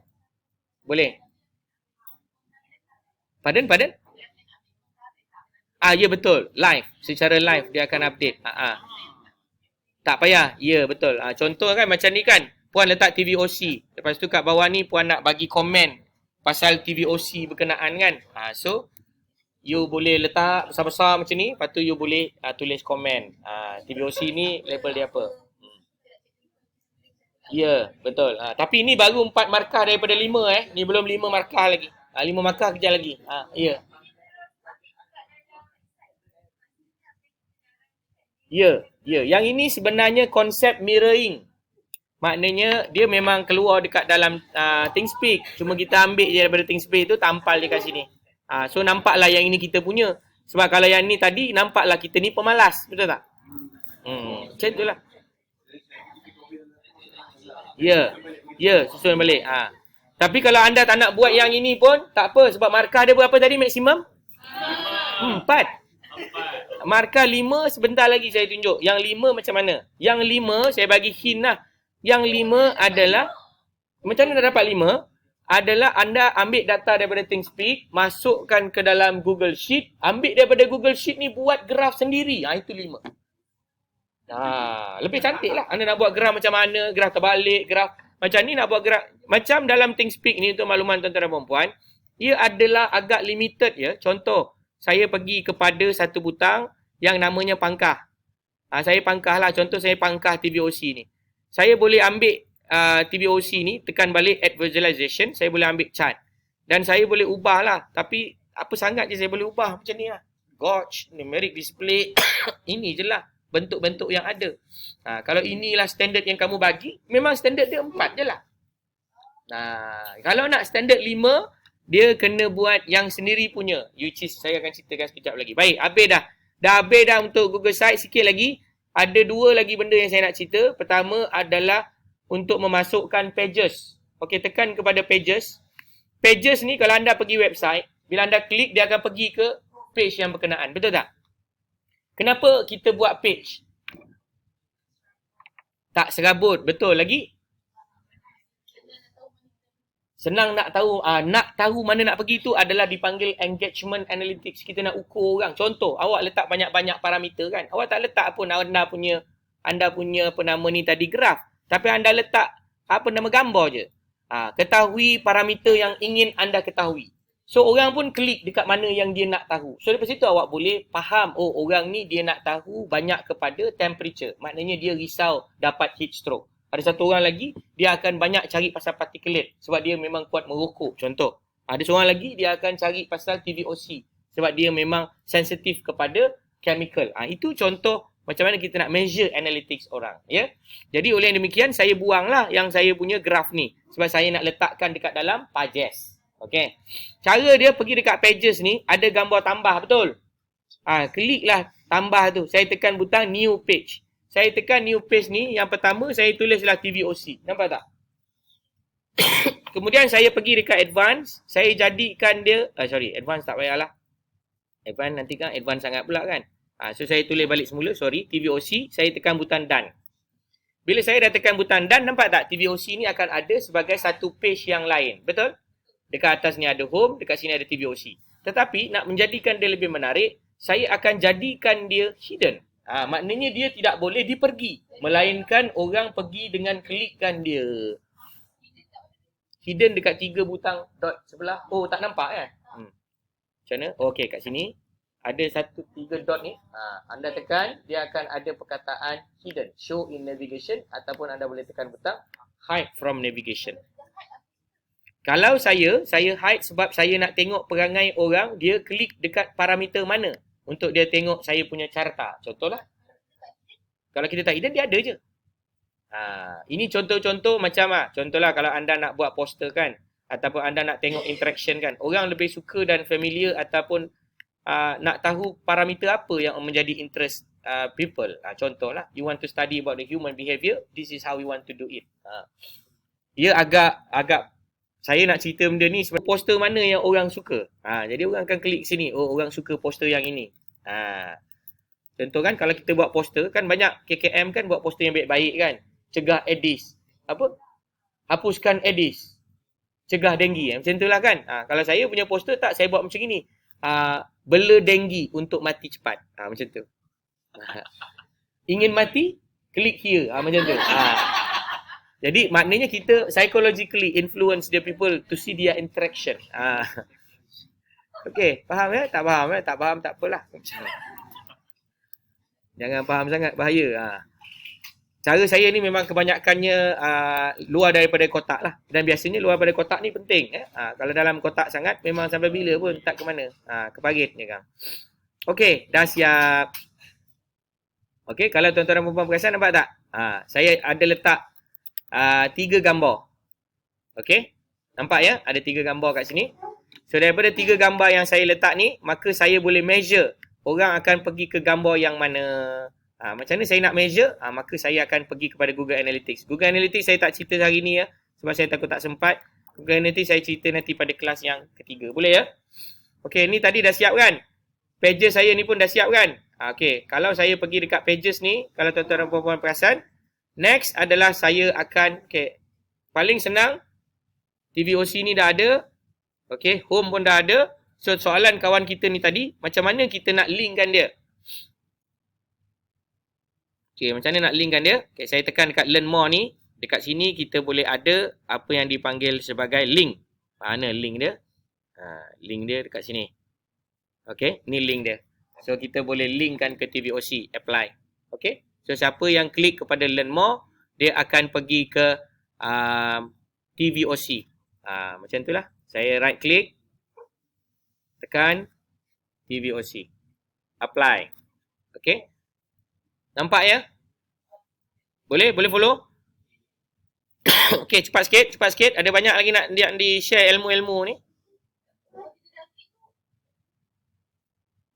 Boleh? Pardon? Ya betul. Live. Secara live dia akan update. Tak payah. Ya betul. Contoh kan macam ni kan. Puan letak TVOC. Lepas tu kat bawah ni puan nak bagi komen pasal TVOC berkenaan kan. So you boleh letak besar-besar macam ni. Lepas tu you boleh tulis komen. TVOC ni label dia apa. Ya betul. Tapi ni baru 4 markah daripada 5 Ni belum 5 markah lagi. 5 markah kejap lagi. Ya. Ya. Yang ini sebenarnya konsep mirroring. Maknanya dia memang keluar dekat dalam ThinkSpeak. Cuma kita ambil je daripada ThinkSpeak tu tampal dekat sini. So nampaklah yang ini kita punya. Sebab kalau yang ni tadi nampaklah kita ni pemalas. Betul tak? Macam itulah. Ya, susun balik. Tapi kalau anda tak nak buat yang ini pun tak apa. Sebab markah dia berapa tadi maksimum? 4. Markah 5 sebentar lagi saya tunjuk. Yang 5 macam mana? Yang 5 saya bagi hint lah. Yang 5 adalah, macam mana dah dapat 5? Adalah anda ambil data daripada ThinkSpeak, masukkan ke dalam Google Sheet, ambil daripada Google Sheet ni buat graf sendiri. Itu 5. Lebih cantik lah. Anda nak buat graf macam mana, graf terbalik, graf macam ni nak buat graf. Macam dalam ThinkSpeak ni untuk makluman tuan-tuan dan puan-puan, ia adalah agak limited ya. Contoh, saya pergi kepada satu butang yang namanya pangkah. Saya pangkah lah. Contoh saya pangkah TVOC ni. Saya boleh ambil TVOC ni, tekan balik add visualization, saya boleh ambil chart. Dan saya boleh ubah lah. Tapi apa sangat je saya boleh ubah macam ni lah. Gauge, numeric display, ini je lah bentuk-bentuk yang ada. Kalau inilah standard yang kamu bagi, memang standard dia 4 je lah. Kalau nak standard 5, dia kena buat yang sendiri punya. Which is saya akan ceritakan sekejap lagi. Baik, habis dah. Dah habis dah untuk Google Site. Sikit lagi. Ada 2 lagi benda yang saya nak cerita. Pertama adalah untuk memasukkan pages. Okey, tekan kepada pages. Pages ni kalau anda pergi website, bila anda klik, dia akan pergi ke page yang berkenaan. Betul tak? Kenapa kita buat page? Tak serabut. Betul lagi? Senang nak tahu. Nak tahu mana nak pergi tu adalah dipanggil engagement analytics. Kita nak ukur orang. Contoh, awak letak banyak-banyak parameter kan. Awak tak letak pun anda punya apa nama ni tadi graf. Tapi anda letak nama gambar je. Ketahui parameter yang ingin anda ketahui. So orang pun klik dekat mana yang dia nak tahu. So daripada situ awak boleh faham, orang ni dia nak tahu banyak kepada temperature. Maknanya dia risau dapat heat stroke. Ada satu orang lagi, dia akan banyak cari pasal particulate. Sebab dia memang kuat merokok. Contoh. Ada seorang lagi, dia akan cari pasal TVOC. Sebab dia memang sensitif kepada chemical. Itu contoh macam mana kita nak measure analytics orang. Ya. Jadi oleh yang demikian, saya buanglah yang saya punya graf ni. Sebab saya nak letakkan dekat dalam pages. Okey. Cara dia pergi dekat pages ni, ada gambar tambah, betul? Kliklah tambah tu. Saya tekan butang new page. Saya tekan new page ni, yang pertama saya tulislah TVOC. Nampak tak? Kemudian saya pergi dekat advance, saya jadikan dia, advance tak payahlah. Advance nanti kan advance sangat pula kan. So saya tulis balik semula, TVOC, saya tekan butang done. Bila saya dah tekan butang done, nampak tak TVOC ni akan ada sebagai satu page yang lain. Betul? Dekat atas ni ada home, dekat sini ada TVOC. Tetapi nak menjadikan dia lebih menarik, saya akan jadikan dia hidden. Maknanya dia tidak boleh dipergi, melainkan orang pergi dengan klikkan dia. Hidden dekat 3 butang dot sebelah. Oh, tak nampak kan? Macam mana? Okey, kat sini ada 3 dot ni. Anda tekan, dia akan ada perkataan hidden, show in navigation, ataupun anda boleh tekan butang hide from navigation. Kalau saya hide sebab saya nak tengok perangai orang, dia klik dekat parameter mana untuk dia tengok saya punya carta. Contohlah. Kalau kita tak hidden, dia ada je. Ini contoh-contoh macam contohlah kalau anda nak buat poster kan, ataupun anda nak tengok interaction kan, orang lebih suka dan familiar ataupun nak tahu parameter apa yang menjadi interest people. Contohlah, you want to study about the human behavior, this is how we want to do it. Dia agak saya nak cerita benda ni sebab poster mana yang orang suka. Jadi orang akan klik sini, oh orang suka poster yang ini. Contoh kan kalau kita buat poster kan, banyak KKM kan buat poster yang baik-baik kan. Cegah Aedes. Hapuskan Aedes. Cegah denggi. Macam itulah kan. Kalau saya punya poster tak, saya buat macam ini. Bela denggi untuk mati cepat. Macam tu. Ingin mati? Klik here. Macam tu. Jadi maknanya kita psychologically influence the people to see their interaction. Okey, faham ya? Tak faham ya? Tak faham tak apalah. Jangan faham sangat, bahaya. Cara saya ni memang kebanyakannya luar daripada kotak lah. Dan biasanya luar daripada kotak ni penting. Kalau dalam kotak sangat, memang sampai bila pun tak ke mana. Keparit je kan. Okey, dah siap. Okey, kalau tuan-tuan dan puan-puan perasan, nampak tak? Saya ada letak 3 gambar. Okey, nampak ya? Ada 3 gambar kat sini. So, daripada 3 gambar yang saya letak ni, maka saya boleh measure orang akan pergi ke gambar yang mana. Macam mana saya nak measure? Maka saya akan pergi kepada Google Analytics. Google Analytics saya tak cerita hari ni ya. Sebab saya takut tak sempat. Google Analytics saya cerita nanti pada kelas yang ketiga. Boleh ya? Okey, ni tadi dah siap kan? Pages saya ni pun dah siap kan? Okey, kalau saya pergi dekat pages ni, kalau tuan-tuan dan puan-puan perasan, next adalah saya akan, paling senang, TVOC ni dah ada. Okey, home pun dah ada. So, soalan kawan kita ni tadi, macam mana kita nak linkkan dia? Okey, macam mana nak linkkan dia? Okey, saya tekan dekat learn more ni. Dekat sini kita boleh ada apa yang dipanggil sebagai link. Mana link dia? Link dia dekat sini. Okey, ni link dia. So, kita boleh linkkan ke TVOC. Apply. Okey. So, siapa yang klik kepada learn more, dia akan pergi ke TVOC. Macam itulah. Saya right click. Tekan TVOC. Apply. Okey. Nampak ya? Boleh? Boleh follow? Okey, cepat sikit. Ada banyak lagi nak di-share ilmu-ilmu ni.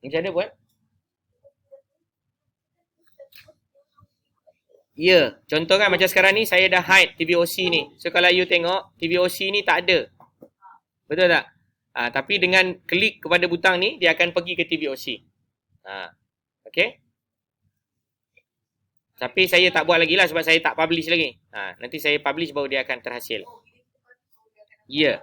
Macam mana buat? Ya, contoh kan macam sekarang ni saya dah hide TVOC ni. So kalau you tengok, TVOC ni tak ada. Betul tak? Tapi dengan klik kepada butang ni, dia akan pergi ke TVOC. Okey. Tapi saya tak buat lagi lah sebab saya tak publish lagi. Nanti saya publish baru dia akan terhasil. Ya.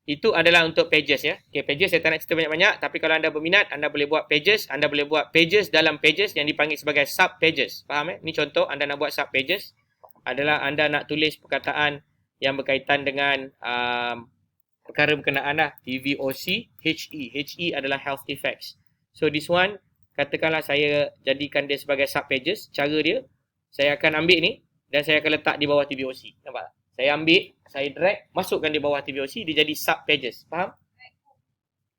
Itu adalah untuk pages ya. Okay, pages saya tak nak cerita banyak-banyak. Tapi kalau anda berminat, anda boleh buat pages. Anda boleh buat pages dalam pages yang dipanggil sebagai sub pages. Faham Ni contoh anda nak buat sub pages. Adalah anda nak tulis perkataan yang berkaitan dengan perkara berkenaan lah. TVOC, HE. HE adalah health effects. So this one, katakanlah saya jadikan dia sebagai sub pages. Cara dia, saya akan ambil ni dan saya akan letak di bawah TVOC. Nampak tak? Saya ambil, saya drag, masukkan di bawah TVOC, dia jadi sub pages. Faham?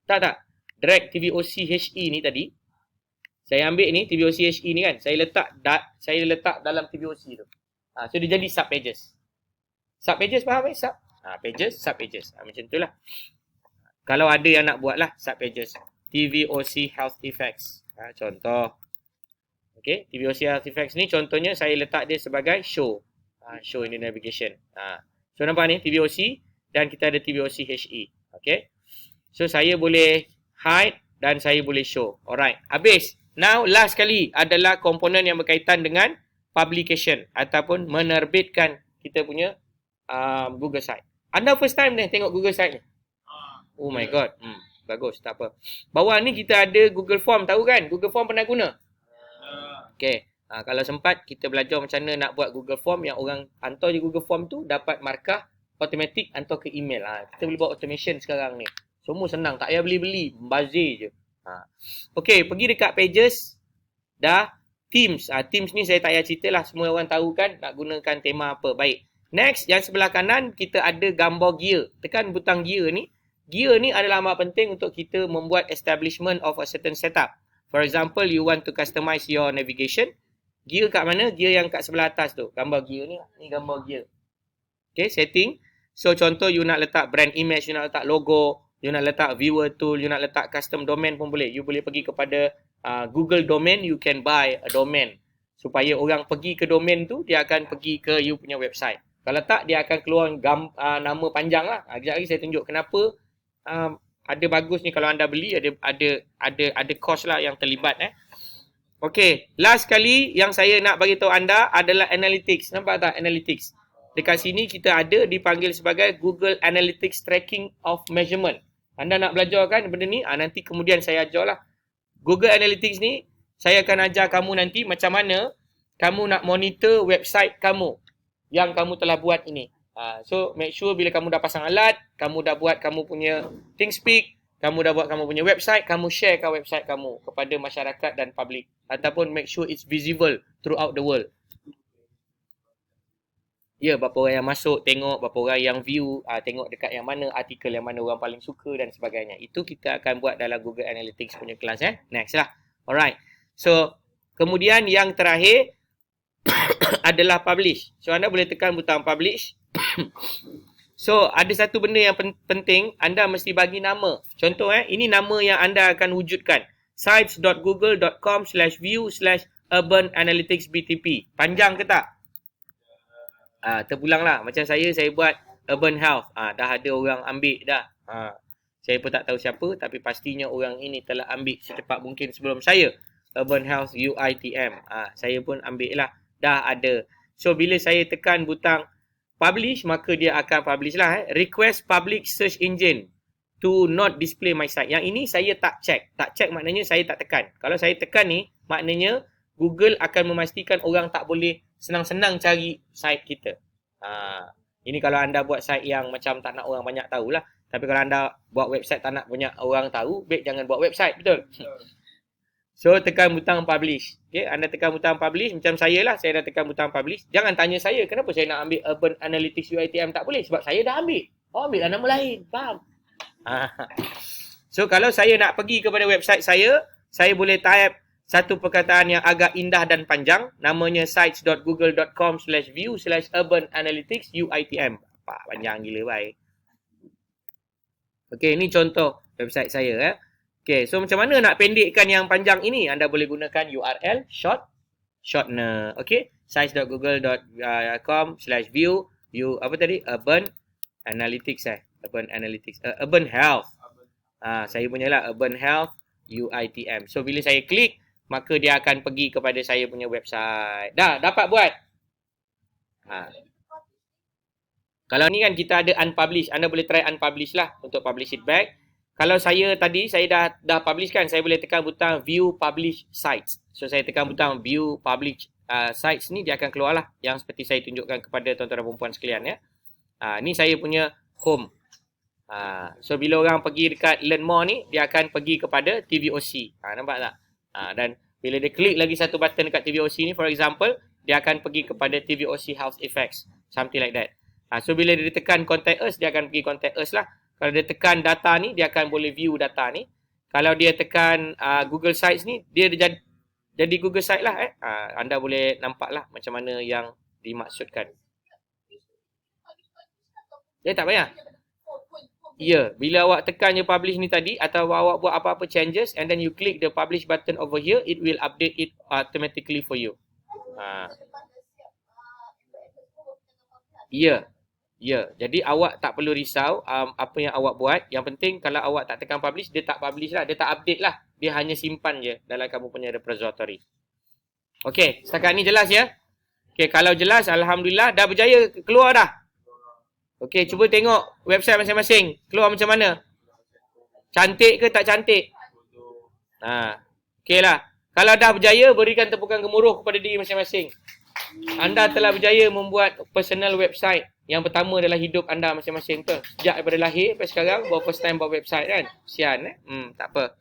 Tak. Drag TVOC HE ni tadi. Saya ambil ni, TVOC HE ni kan. Saya letak dalam TVOC tu. So dia jadi sub pages. Sub pages faham sub? Pages, sub pages. Macam tu lah. Kalau ada yang nak buat lah sub pages. TVOC Health Effects. Contoh. Okay, TVOC Health Effects ni contohnya saya letak dia sebagai show. Show in the navigation. So nampak ni TVOC dan kita ada TVOC HE. Okay. So saya boleh hide dan saya boleh show. Alright. Habis. Now last kali adalah komponen yang berkaitan dengan publication ataupun menerbitkan kita punya Google site. Anda first time ni tengok Google site ni? Oh my god. Bagus, tak apa. Bawah ni kita ada Google Form, tahu kan? Google Form pernah guna? Okay. Kalau sempat kita belajar macam mana nak buat Google Form yang orang hantar je Google Form tu dapat markah automatic hantar ke email. Kita boleh buat automation sekarang ni. Semua senang, tak payah beli-beli, bazir je. Okay, pergi dekat pages. Dah. Themes. Themes ni saya tak payah cerita lah. Semua orang tahu kan nak gunakan tema apa. Baik. Next, yang sebelah kanan kita ada gambar gear. Tekan butang gear ni. Gear ni adalah amat penting untuk kita membuat establishment of a certain setup. For example, you want to customize your navigation. Gear kat mana? Gear yang kat sebelah atas tu. Gambar gear ni. Ni gambar gear. Okay, setting. So, contoh you nak letak brand image, you nak letak logo, you nak letak viewer tool, you nak letak custom domain pun boleh. You boleh pergi kepada Google domain, you can buy a domain. Supaya orang pergi ke domain tu, dia akan pergi ke you punya website. Kalau tak, dia akan keluar nama panjang lah. Sekejap lagi saya tunjuk kenapa ada bagus ni kalau anda beli, ada cost lah yang terlibat. Okay, last kali yang saya nak bagi tahu anda adalah analytics. Nampak tak analytics? Dekat sini kita ada dipanggil sebagai Google Analytics Tracking of Measurement. Anda nak belajar kan benda ni? Nanti kemudian saya ajar lah. Google Analytics ni, saya akan ajar kamu nanti macam mana kamu nak monitor website kamu yang kamu telah buat ini. So, make sure bila kamu dah pasang alat, kamu dah buat kamu punya ThinkSpeak, kamu dah buat kamu punya website, kamu sharekan website kamu kepada masyarakat dan public. Ataupun make sure it's visible throughout the world. Ya, berapa orang yang masuk, tengok, berapa orang yang view, tengok dekat yang mana, artikel yang mana orang paling suka dan sebagainya. Itu kita akan buat dalam Google Analytics punya kelas. Next lah. Alright. So, kemudian yang terakhir adalah publish. So, anda boleh tekan butang publish. So, ada satu benda yang penting, anda mesti bagi nama. Contoh, ini nama yang anda akan wujudkan. sites.google.com/view/urban-analytics-btp. Panjang ke tak? Terpulang lah. Macam saya buat urban health. Dah ada orang ambil dah. Saya pun tak tahu siapa, tapi pastinya orang ini telah ambil secepat mungkin sebelum saya. Urban health UITM. Saya pun ambil lah. Dah ada. So, bila saya tekan butang publish, maka dia akan publish lah. Request public search engine to not display my site. Yang ini saya tak check. Tak check maknanya saya tak tekan. Kalau saya tekan ni, maknanya Google akan memastikan orang tak boleh senang-senang cari site kita. Ini kalau anda buat site yang macam tak nak orang banyak tahulah. Tapi kalau anda buat website tak nak banyak orang tahu, baik jangan buat website, betul? So, tekan butang publish. Okay, anda tekan butang publish, macam saya lah, saya dah tekan butang publish. Jangan tanya saya, kenapa saya nak ambil Urban Analytics UiTM tak boleh? Sebab saya dah ambil. Ambil lah nama lain, faham? So, kalau saya nak pergi kepada website saya boleh type satu perkataan yang agak indah dan panjang. Namanya sites.google.com/view/urban-analytics-uitm. Panjang gila, baik. Okay, ini contoh website saya. Okay, so macam mana nak pendekkan yang panjang ini? Anda boleh gunakan URL, shortener. Okay, sites.google.com/view, apa tadi? Urban Analytics. Urban Analytics. Urban Health. Saya punya lah, Urban Health UITM. So, bila saya klik, maka dia akan pergi kepada saya punya website. Dah, dapat buat. Kalau ni kan kita ada unpublish. Anda boleh try unpublish lah untuk publish it back. Kalau saya tadi, saya dah publish kan. Saya boleh tekan butang view publish sites. So, saya tekan butang view publish sites ni, dia akan keluar lah. Yang seperti saya tunjukkan kepada tuan-tuan dan perempuan sekalian. Ni saya punya home. So, bila orang pergi dekat learn more ni, dia akan pergi kepada TVOC. Nampak tak? Dan bila dia klik lagi satu button dekat TVOC ni, for example, dia akan pergi kepada TVOC Health Effects. Something like that. So, bila dia tekan contact us, dia akan pergi contact us lah. Kalau dia tekan data ni, dia akan boleh view data ni. Kalau dia tekan Google Sites ni, dia jadi Google Site lah. Anda boleh nampak lah macam mana yang dimaksudkan. Tak payah. Ya, bila awak tekan je publish ni tadi atau awak buat apa-apa changes and then you click the publish button over here, it will update it automatically for you. Ya. Ya, jadi awak tak perlu risau apa yang awak buat. Yang penting kalau awak tak tekan publish, dia tak publish lah. Dia tak update lah. Dia hanya simpan je dalam kamu punya repository. Okey, setakat ni jelas ya? Okey, kalau jelas, Alhamdulillah dah berjaya keluar dah. Okey, cuba tengok website masing-masing. Keluar macam mana? Cantik ke tak cantik? Okey lah. Kalau dah berjaya, berikan tepukan gemuruh kepada diri masing-masing. Anda telah berjaya membuat personal website. Yang pertama adalah hidup anda masing-masing tu. Sejak daripada lahir sampai sekarang, baru first time buat website kan? Sian tak apa.